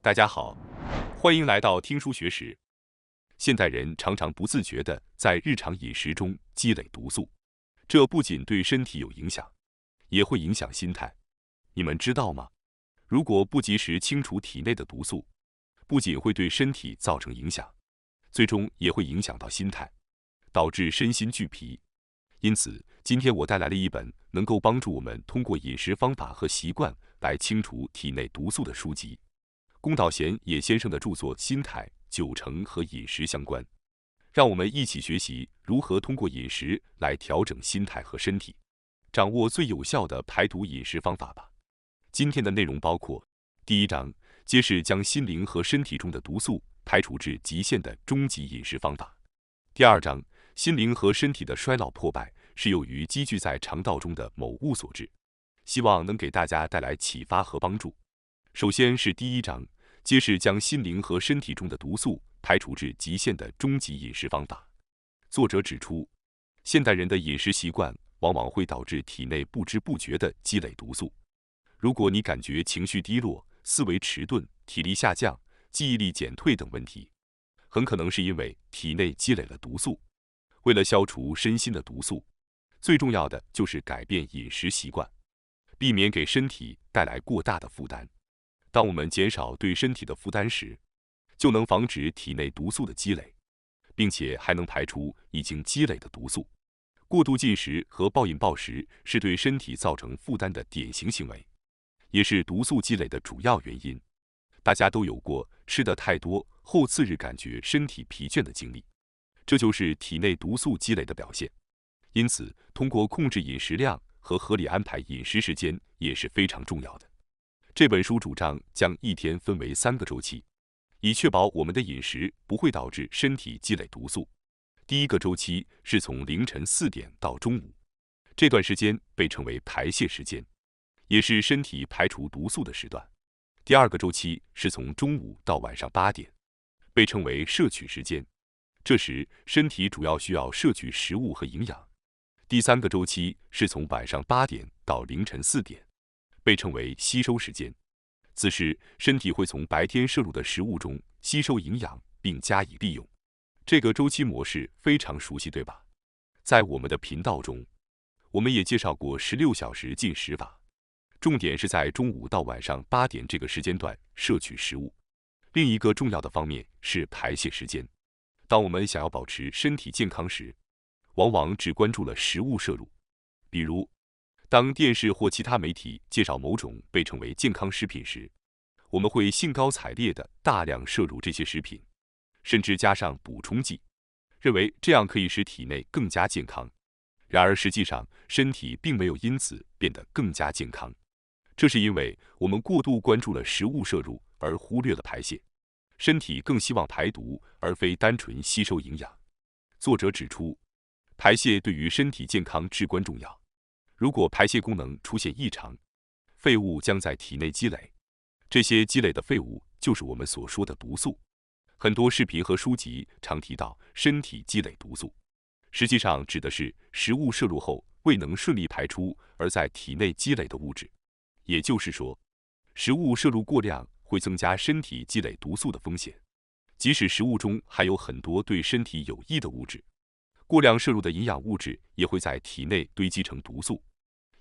大家好，欢迎来到听书学史。现代人常常不自觉地在日常饮食中积累毒素，这不仅对身体有影响，也会影响心态。你们知道吗？如果不及时清除体内的毒素，不仅会对身体造成影响，最终也会影响到心态，导致身心俱疲。因此，今天我带来了一本能够帮助我们通过饮食方法和习惯来清除体内毒素的书籍。宫岛贤也先生的著作《心态、九成和饮食相关》，让我们一起学习如何通过饮食来调整心态和身体，掌握最有效的排毒饮食方法吧。今天的内容包括：第一章，揭示将心灵和身体中的毒素排除至极限的终极饮食方法；第二章，心灵和身体的衰老破败是由于积聚在肠道中的某物所致，希望能给大家带来启发和帮助。首先是第一章，揭示将心灵和身体中的毒素排除至极限的终极饮食方法。作者指出，现代人的饮食习惯往往会导致体内不知不觉地积累毒素。如果你感觉情绪低落、思维迟钝、体力下降、记忆力减退等问题，很可能是因为体内积累了毒素。为了消除身心的毒素，最重要的就是改变饮食习惯，避免给身体带来过大的负担。当我们减少对身体的负担时，就能防止体内毒素的积累，并且还能排出已经积累的毒素。过度进食和暴饮暴食是对身体造成负担的典型行为，也是毒素积累的主要原因。大家都有过吃得太多后次日感觉身体疲倦的经历，这就是体内毒素积累的表现。因此，通过控制饮食量和合理安排饮食时间也是非常重要的。这本书主张将一天分为3个周期，以确保我们的饮食不会导致身体积累毒素。第一个周期是从凌晨4点到中午，这段时间被称为排泄时间，也是身体排除毒素的时段。第二个周期是从中午到晚上8点，被称为摄取时间，这时身体主要需要摄取食物和营养。第三个周期是从晚上8点到凌晨4点，被称为吸收时间，此时身体会从白天摄入的食物中吸收营养并加以利用。这个周期模式非常熟悉，对吧？在我们的频道中，我们也介绍过16小时进食法，重点是在中午到晚上8点这个时间段摄取食物。另一个重要的方面是排泄时间。当我们想要保持身体健康时，往往只关注了食物摄入，比如当电视或其他媒体介绍某种被称为健康食品时，我们会兴高采烈地大量摄入这些食品，甚至加上补充剂，认为这样可以使体内更加健康。然而实际上，身体并没有因此变得更加健康，这是因为我们过度关注了食物摄入而忽略了排泄。身体更希望排毒，而非单纯吸收营养。作者指出，排泄对于身体健康至关重要。如果排泄功能出现异常，废物将在体内积累，这些积累的废物就是我们所说的毒素。很多视频和书籍常提到身体积累毒素，实际上指的是食物摄入后未能顺利排出而在体内积累的物质。也就是说，食物摄入过量会增加身体积累毒素的风险，即使食物中含有很多对身体有益的物质，过量摄入的营养物质也会在体内堆积成毒素。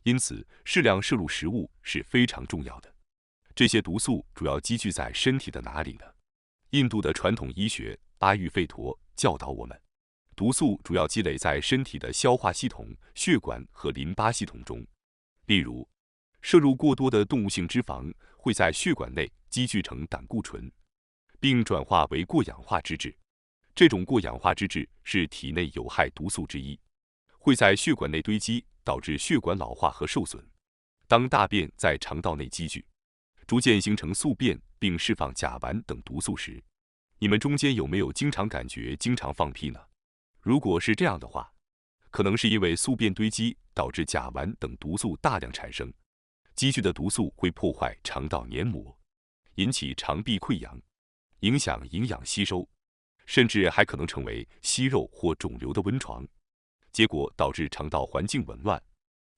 因此，适量摄入食物是非常重要的。这些毒素主要积聚在身体的哪里呢？印度的传统医学阿育吠陀教导我们，毒素主要积累在身体的消化系统、血管和淋巴系统中。例如，摄入过多的动物性脂肪会在血管内积聚成胆固醇，并转化为过氧化脂质。这种过氧化脂质是体内有害毒素之一，会在血管内堆积，导致血管老化和受损。当大便在肠道内积聚，逐渐形成宿便并释放甲烷等毒素时，你们中间有没有经常感觉经常放屁呢？如果是这样的话，可能是因为宿便堆积导致甲烷等毒素大量产生。积聚的毒素会破坏肠道黏膜，引起肠壁溃疡，影响营养吸收，甚至还可能成为息肉或肿瘤的温床，结果导致肠道环境紊乱，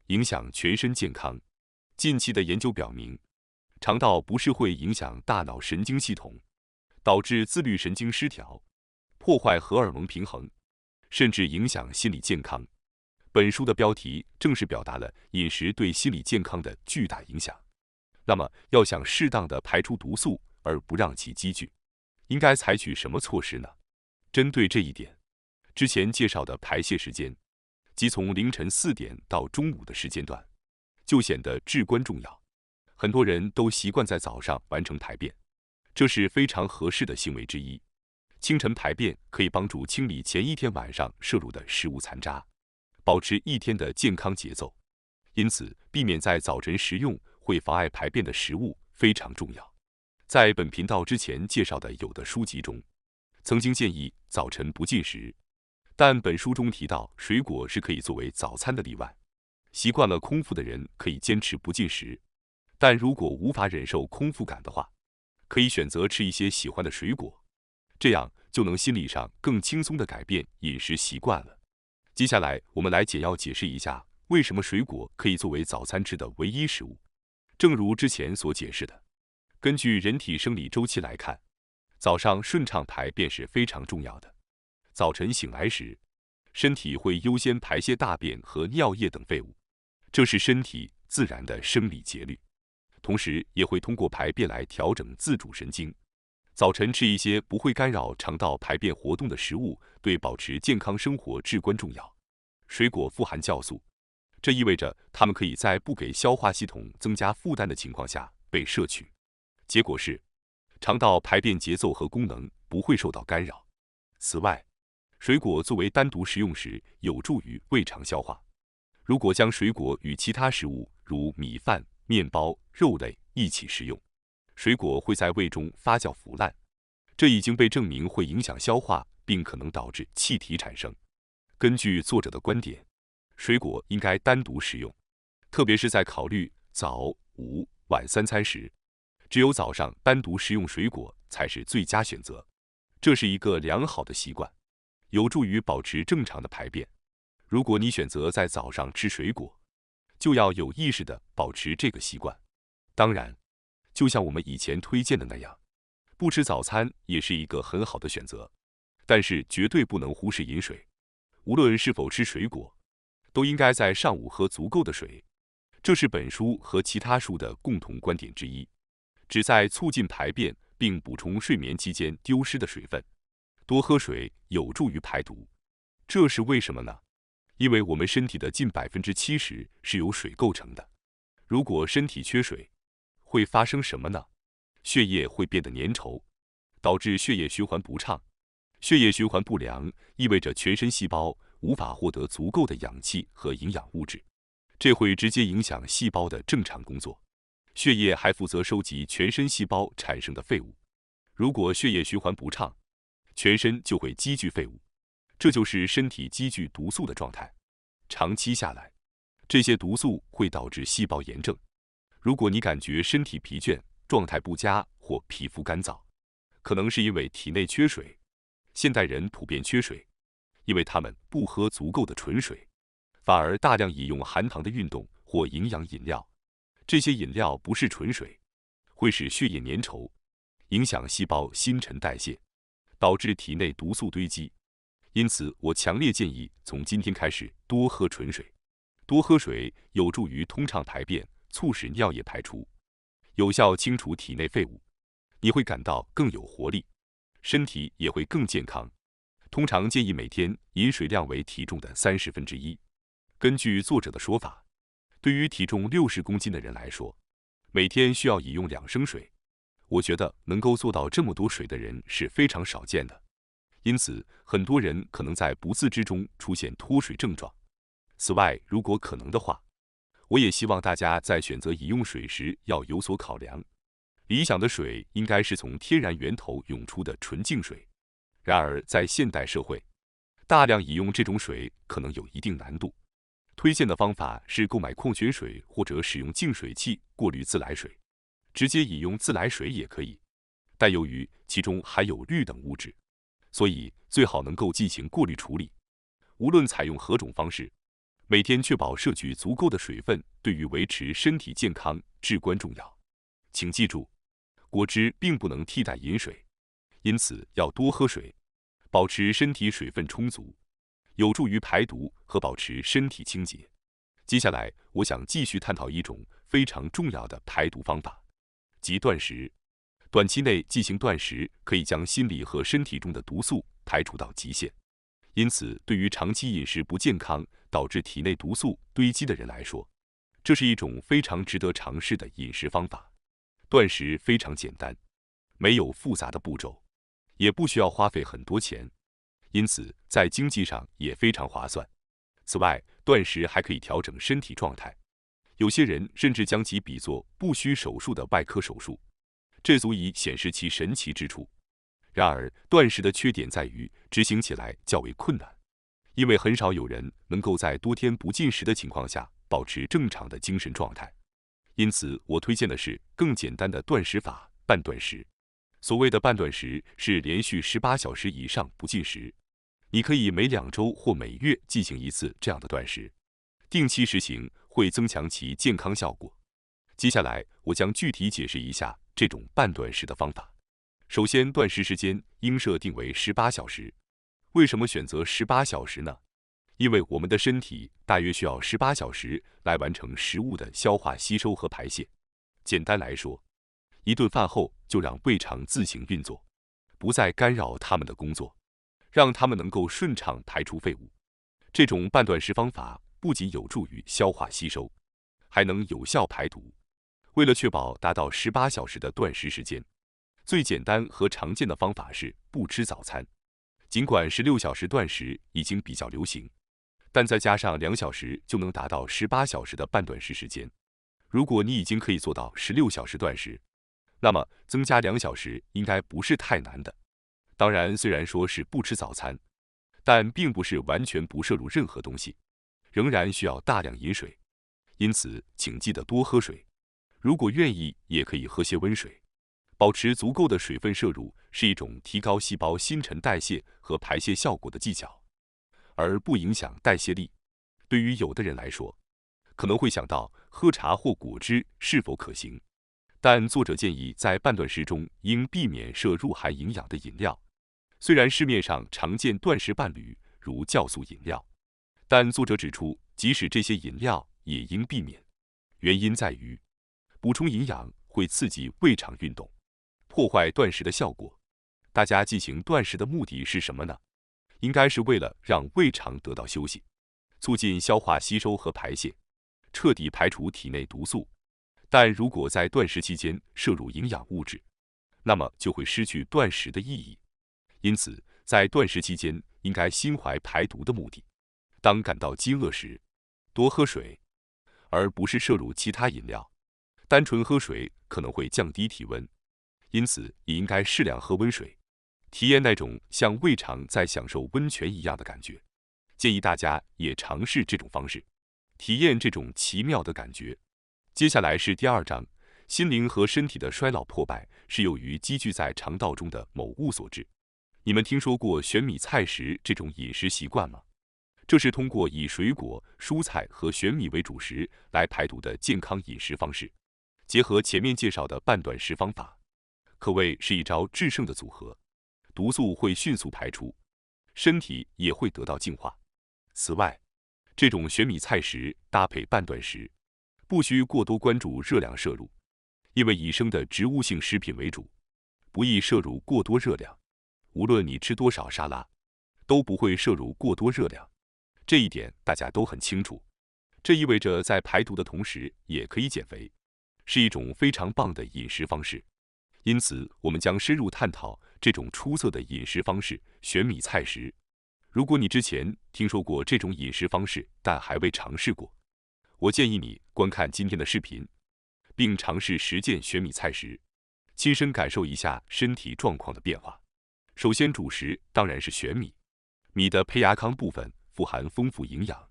影响全身健康。近期的研究表明，肠道不适会影响大脑神经系统，导致自律神经失调，破坏荷尔蒙平衡，甚至影响心理健康。本书的标题正是表达了饮食对心理健康的巨大影响。那么，要想适当的排出毒素而不让其积聚，应该采取什么措施呢？针对这一点，之前介绍的排泄时间，即从凌晨4点到中午的时间段，就显得至关重要。很多人都习惯在早上完成排便，这是非常合适的行为之一。清晨排便可以帮助清理前一天晚上摄入的食物残渣，保持一天的健康节奏。因此，避免在早晨食用会妨碍排便的食物非常重要。在本频道之前介绍的有的书籍中，曾经建议早晨不进食，但本书中提到水果是可以作为早餐的例外。习惯了空腹的人可以坚持不进食，但如果无法忍受空腹感的话，可以选择吃一些喜欢的水果，这样就能心理上更轻松地改变饮食习惯了。接下来，我们来简要解释一下为什么水果可以作为早餐吃的唯一食物。正如之前所解释的，根据人体生理周期来看，早上顺畅排便是非常重要的。早晨醒来时，身体会优先排泄大便和尿液等废物，这是身体自然的生理节律，同时也会通过排便来调整自主神经。早晨吃一些不会干扰肠道排便活动的食物，对保持健康生活至关重要。水果富含酵素，这意味着它们可以在不给消化系统增加负担的情况下被摄取，结果是肠道排便节奏和功能不会受到干扰。此外，水果作为单独食用时，有助于胃肠消化。如果将水果与其他食物如米饭、面包、肉类一起食用，水果会在胃中发酵腐烂，这已经被证明会影响消化，并可能导致气体产生。根据作者的观点，水果应该单独食用，特别是在考虑早、午、晚3餐时，只有早上单独食用水果才是最佳选择。这是一个良好的习惯，有助于保持正常的排便。如果你选择在早上吃水果，就要有意识地保持这个习惯。当然，就像我们以前推荐的那样，不吃早餐也是一个很好的选择，但是绝对不能忽视饮水。无论是否吃水果，都应该在上午喝足够的水，这是本书和其他书的共同观点之一，旨在促进排便并补充睡眠期间丢失的水分。多喝水有助于排毒，这是为什么呢？因为我们身体的近70%是由水构成的。如果身体缺水，会发生什么呢？血液会变得粘稠，导致血液循环不畅。血液循环不良意味着全身细胞无法获得足够的氧气和营养物质，这会直接影响细胞的正常工作。血液还负责收集全身细胞产生的废物，如果血液循环不畅，全身就会积聚废物，这就是身体积聚毒素的状态。长期下来，这些毒素会导致细胞炎症。如果你感觉身体疲倦、状态不佳或皮肤干燥，可能是因为体内缺水。现代人普遍缺水，因为他们不喝足够的纯水，反而大量饮用含糖的运动或营养饮料。这些饮料不是纯水，会使血液粘稠，影响细胞新陈代谢，导致体内毒素堆积。因此，我强烈建议从今天开始多喝纯水。多喝水有助于通畅排便，促使尿液排出，有效清除体内废物。你会感到更有活力，身体也会更健康。通常建议每天饮水量为体重的1/30。根据作者的说法，对于体重60公斤的人来说，每天需要饮用2升水。我觉得能够做到这么多水的人是非常少见的，因此很多人可能在不自知中出现脱水症状。此外，如果可能的话，我也希望大家在选择饮用水时要有所考量。理想的水应该是从天然源头涌出的纯净水。然而，在现代社会，大量饮用这种水可能有一定难度。推荐的方法是购买矿泉水或者使用净水器过滤自来水。直接饮用自来水也可以，但由于其中含有氯等物质，所以最好能够进行过滤处理。无论采用何种方式，每天确保摄取足够的水分，对于维持身体健康至关重要。请记住，果汁并不能替代饮水，因此要多喝水，保持身体水分充足，有助于排毒和保持身体清洁。接下来，我想继续探讨一种非常重要的排毒方法，即断食。短期内进行断食，可以将心理和身体中的毒素排除到极限。因此，对于长期饮食不健康，导致体内毒素堆积的人来说，这是一种非常值得尝试的饮食方法。断食非常简单，没有复杂的步骤，也不需要花费很多钱，因此在经济上也非常划算。此外，断食还可以调整身体状态，有些人甚至将其比作不需手术的外科手术，这足以显示其神奇之处。然而，断食的缺点在于执行起来较为困难，因为很少有人能够在多天不进食的情况下保持正常的精神状态。因此，我推荐的是更简单的断食法——半断食。所谓的半断食是连续18小时以上不进食，你可以每2周或每月进行一次这样的断食，定期实行会增强其健康效果。接下来，我将具体解释一下这种半断食的方法。首先，断食时间应设定为18小时。为什么选择18小时呢？因为我们的身体大约需要18小时来完成食物的消化吸收和排泄。简单来说，一顿饭后就让胃肠自行运作，不再干扰他们的工作，让他们能够顺畅排出废物。这种半断食方法不仅有助于消化吸收，还能有效排毒。为了确保达到18小时的断食时间，最简单和常见的方法是不吃早餐。尽管16小时断食已经比较流行，但再加上2小时就能达到18小时的半断食时间。如果你已经可以做到16小时断食，那么增加2小时应该不是太难的。当然，虽然说是不吃早餐，但并不是完全不摄入任何东西，仍然需要大量饮水。因此，请记得多喝水。如果愿意，也可以喝些温水。保持足够的水分摄入是一种提高细胞新陈代谢和排泄效果的技巧，而不影响代谢力。对于有的人来说，可能会想到喝茶或果汁是否可行，但作者建议在半断食中应避免摄入含营养的饮料。虽然市面上常见断食伴侣如酵素饮料，但作者指出，即使这些饮料也应避免。原因在于，补充营养会刺激胃肠运动，破坏断食的效果。大家进行断食的目的是什么呢？应该是为了让胃肠得到休息，促进消化吸收和排泄，彻底排除体内毒素。但如果在断食期间摄入营养物质，那么就会失去断食的意义。因此，在断食期间应该心怀排毒的目的。当感到饥饿时，多喝水，而不是摄入其他饮料。单纯喝水可能会降低体温，因此也应该适量喝温水，体验那种像胃肠在享受温泉一样的感觉。建议大家也尝试这种方式，体验这种奇妙的感觉。接下来是第2章，心灵和身体的衰老破败是由于积聚在肠道中的某物所致。你们听说过玄米菜食这种饮食习惯吗？这是通过以水果、蔬菜和玄米为主食来排毒的健康饮食方式，结合前面介绍的半断食方法，可谓是一招制胜的组合。毒素会迅速排出，身体也会得到净化。此外，这种玄米菜食搭配半断食，不需过多关注热量摄入，因为以生的植物性食品为主，不易摄入过多热量。无论你吃多少沙拉，都不会摄入过多热量。这一点大家都很清楚。这意味着在排毒的同时也可以减肥，是一种非常棒的饮食方式。因此，我们将深入探讨这种出色的饮食方式——玄米菜食。如果你之前听说过这种饮食方式，但还未尝试过，我建议你观看今天的视频，并尝试实践玄米菜食，亲身感受一下身体状况的变化。首先，主食当然是玄米。米的胚芽糠部分富含丰富营养，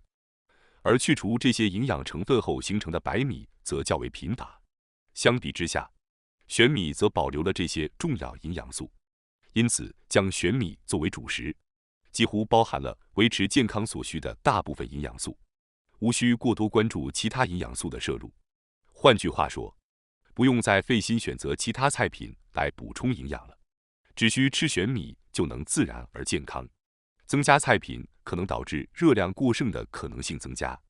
而去除这些营养成分后形成的白米则较为贫乏。相比之下，玄米则保留了这些重要营养素，因此将玄米作为主食，几乎包含了维持健康所需的大部分营养素，无需过多关注其他营养素的摄入。换句话说，不用再费心选择其他菜品来补充营养了，只需吃玄米就能自然而健康。增加菜品可能导致热量过剩的可能性增加，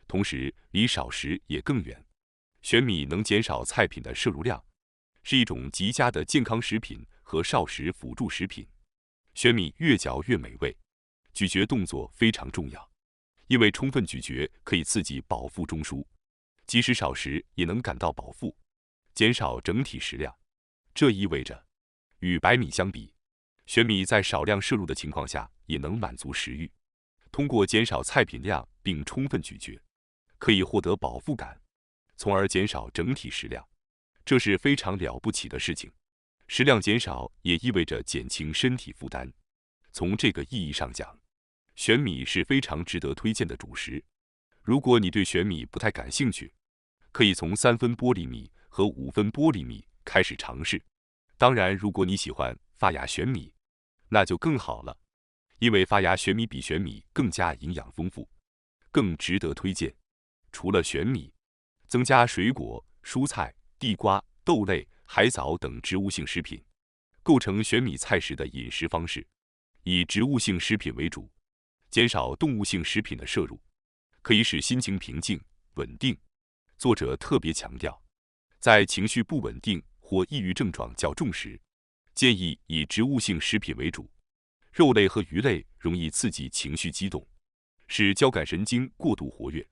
同时离少食也更远。玄米能减少菜品的摄入量，是一种极佳的健康食品和少食辅助食品。玄米越嚼越美味，咀嚼动作非常重要，因为充分咀嚼可以刺激饱腹中枢，即使少食也能感到饱腹，减少整体食量。这意味着，与白米相比，玄米在少量摄入的情况下也能满足食欲。通过减少菜品量并充分咀嚼，可以获得饱腹感，从而减少整体食量，这是非常了不起的事情。食量减少也意味着减轻身体负担。从这个意义上讲，玄米是非常值得推荐的主食。如果你对玄米不太感兴趣，可以从3分玻璃米和5分玻璃米开始尝试。当然，如果你喜欢发芽玄米，那就更好了，因为发芽玄米比玄米更加营养丰富，更值得推荐。除了玄米，增加水果、蔬菜、地瓜、豆类、海藻等植物性食品，构成玄米菜食的饮食方式。以植物性食品为主，减少动物性食品的摄入，可以使心情平静、稳定。作者特别强调，在情绪不稳定或抑郁症状较重时，建议以植物性食品为主。肉类和鱼类容易刺激情绪激动，使交感神经过度活跃，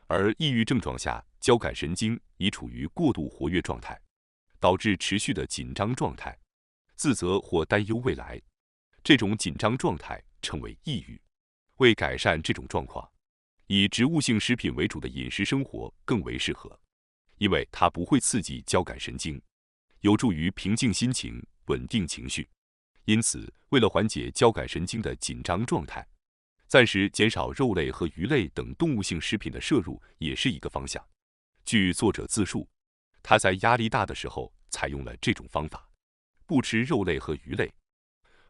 而抑郁症状下，交感神经已处于过度活跃状态，导致持续的紧张状态，自责或担忧未来。这种紧张状态称为抑郁。为改善这种状况，以植物性食品为主的饮食生活更为适合，因为它不会刺激交感神经，有助于平静心情、稳定情绪。因此，为了缓解交感神经的紧张状态，暂时减少肉类和鱼类等动物性食品的摄入也是一个方向。据作者自述，他在压力大的时候采用了这种方法，不吃肉类和鱼类，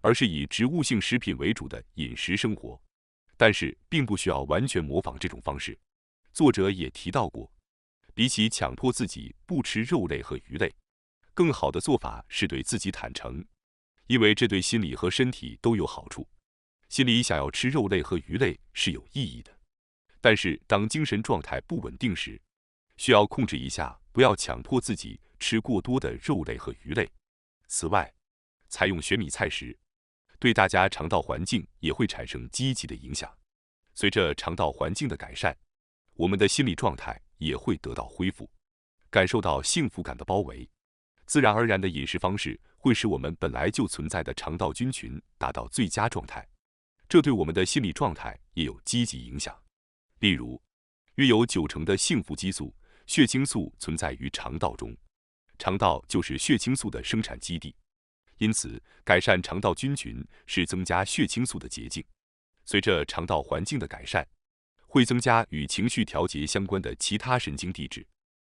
而是以植物性食品为主的饮食生活。但是并不需要完全模仿这种方式。作者也提到过，比起强迫自己不吃肉类和鱼类，更好的做法是对自己坦诚，因为这对心理和身体都有好处。心里想要吃肉类和鱼类是有意义的，但是当精神状态不稳定时，需要控制一下，不要强迫自己吃过多的肉类和鱼类。此外，采用玄米菜时，对大家肠道环境也会产生积极的影响。随着肠道环境的改善，我们的心理状态也会得到恢复，感受到幸福感的包围。自然而然的饮食方式会使我们本来就存在的肠道菌群达到最佳状态，这对我们的心理状态也有积极影响。例如，约有90%的幸福激素、血清素存在于肠道中，肠道就是血清素的生产基地。因此，改善肠道菌群是增加血清素的捷径。随着肠道环境的改善，会增加与情绪调节相关的其他神经递质，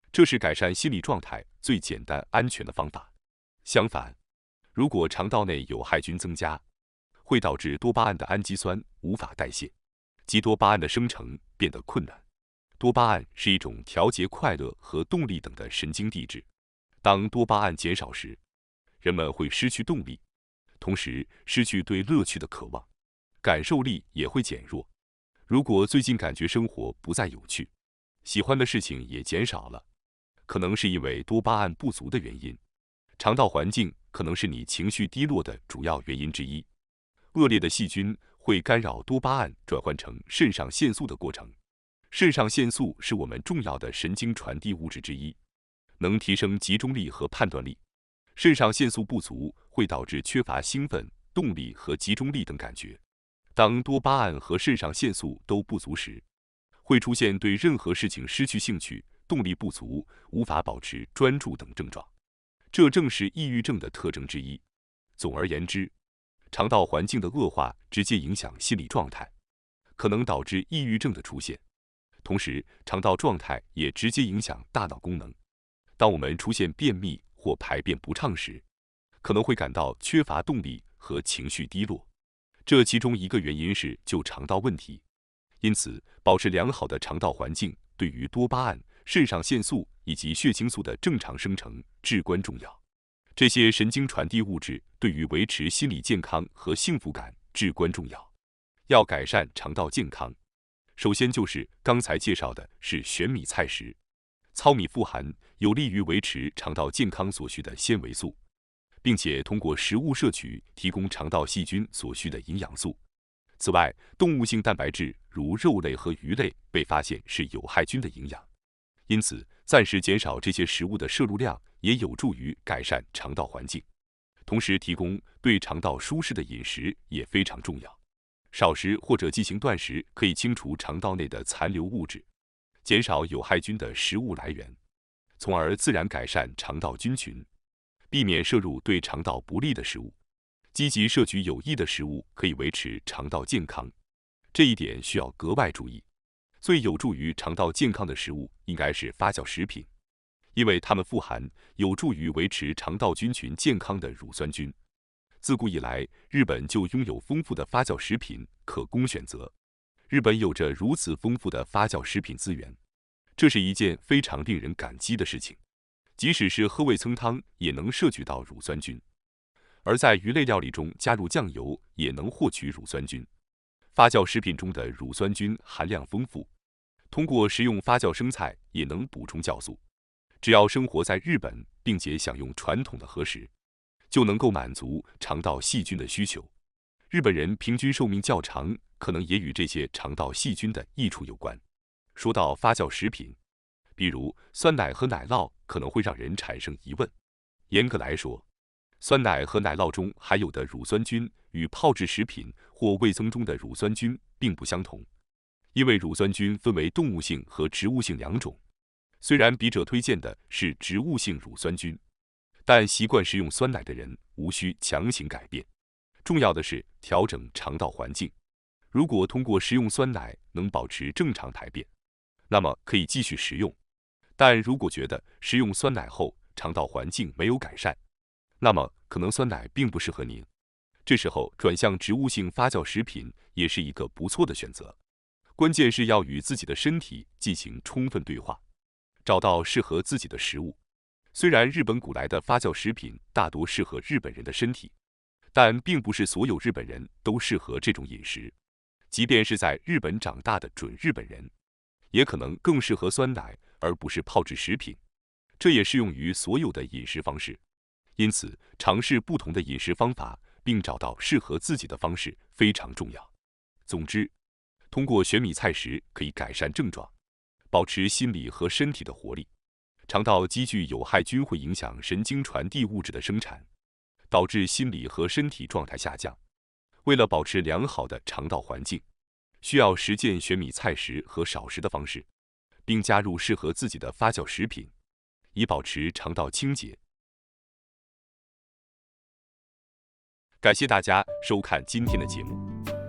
这是改善心理状态最简单安全的方法。相反，如果肠道内有害菌增加，会导致多巴胺的氨基酸无法代谢，即多巴胺的生成变得困难。多巴胺是一种调节快乐和动力等的神经递质，当多巴胺减少时，人们会失去动力，同时失去对乐趣的渴望，感受力也会减弱。如果最近感觉生活不再有趣，喜欢的事情也减少了，可能是因为多巴胺不足的原因。肠道环境可能是你情绪低落的主要原因之一。恶劣的细菌会干扰多巴胺转换成肾上腺素的过程。肾上腺素是我们重要的神经传递物质之一，能提升集中力和判断力。肾上腺素不足会导致缺乏兴奋、动力和集中力等感觉。当多巴胺和肾上腺素都不足时，会出现对任何事情失去兴趣、动力不足、无法保持专注等症状。这正是抑郁症的特征之一。总而言之，肠道环境的恶化直接影响心理状态，可能导致抑郁症的出现。同时，肠道状态也直接影响大脑功能。当我们出现便秘或排便不畅时，可能会感到缺乏动力和情绪低落，这其中一个原因是肠道问题。因此，保持良好的肠道环境对于多巴胺、肾上腺素以及血清素的正常生成至关重要。这些神经传递物质对于维持心理健康和幸福感至关重要。要改善肠道健康，首先就是刚才介绍的是玄米菜食。糙米富含有利于维持肠道健康所需的纤维素，并且通过食物摄取提供肠道细菌所需的营养素。此外，动物性蛋白质如肉类和鱼类被发现是有害菌的营养，因此暂时减少这些食物的摄入量也有助于改善肠道环境。同时，提供对肠道舒适的饮食也非常重要。少食或者进行断食可以清除肠道内的残留物质，减少有害菌的食物来源，从而自然改善肠道菌群，避免摄入对肠道不利的食物。积极摄取有益的食物可以维持肠道健康，这一点需要格外注意。最有助于肠道健康的食物应该是发酵食品，因为它们富含有助于维持肠道菌群健康的乳酸菌。自古以来，日本就拥有丰富的发酵食品可供选择。日本有着如此丰富的发酵食品资源，这是一件非常令人感激的事情。即使是喝味噌汤也能摄取到乳酸菌，而在鱼类料理中加入酱油也能获取乳酸菌。发酵食品中的乳酸菌含量丰富，通过食用发酵生菜也能补充酵素。只要生活在日本，并且享用传统的和食，就能够满足肠道细菌的需求。日本人平均寿命较长，可能也与这些肠道细菌的益处有关。说到发酵食品，比如酸奶和奶酪可能会让人产生疑问。严格来说，酸奶和奶酪中含有的乳酸菌与泡制食品或味噌中的乳酸菌并不相同，因为乳酸菌分为动物性和植物性两种。虽然笔者推荐的是植物性乳酸菌，但习惯食用酸奶的人无需强行改变。重要的是调整肠道环境。如果通过食用酸奶能保持正常排便，那么可以继续食用。但如果觉得食用酸奶后肠道环境没有改善，那么可能酸奶并不适合您。这时候转向植物性发酵食品也是一个不错的选择。关键是要与自己的身体进行充分对话，找到适合自己的食物。虽然日本古来的发酵食品大多适合日本人的身体，但并不是所有日本人都适合这种饮食。即便是在日本长大的准日本人，也可能更适合酸奶而不是泡制食品。这也适用于所有的饮食方式。因此，尝试不同的饮食方法，并找到适合自己的方式非常重要。总之，通过玄米菜食可以改善症状，保持心理和身体的活力。肠道积聚有害菌会影响神经传递物质的生产，导致心理和身体状态下降。为了保持良好的肠道环境，需要实践玄米菜食和少食的方式，并加入适合自己的发酵食品，以保持肠道清洁。感谢大家收看今天的节目。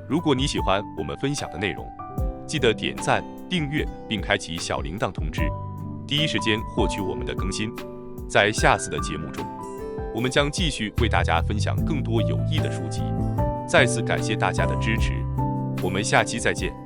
如果你喜欢我们分享的内容，记得点赞、订阅并开启小铃铛通知，第一时间获取我们的更新。在下次的节目中，我们将继续为大家分享更多有益的书籍。再次感谢大家的支持，我们下期再见。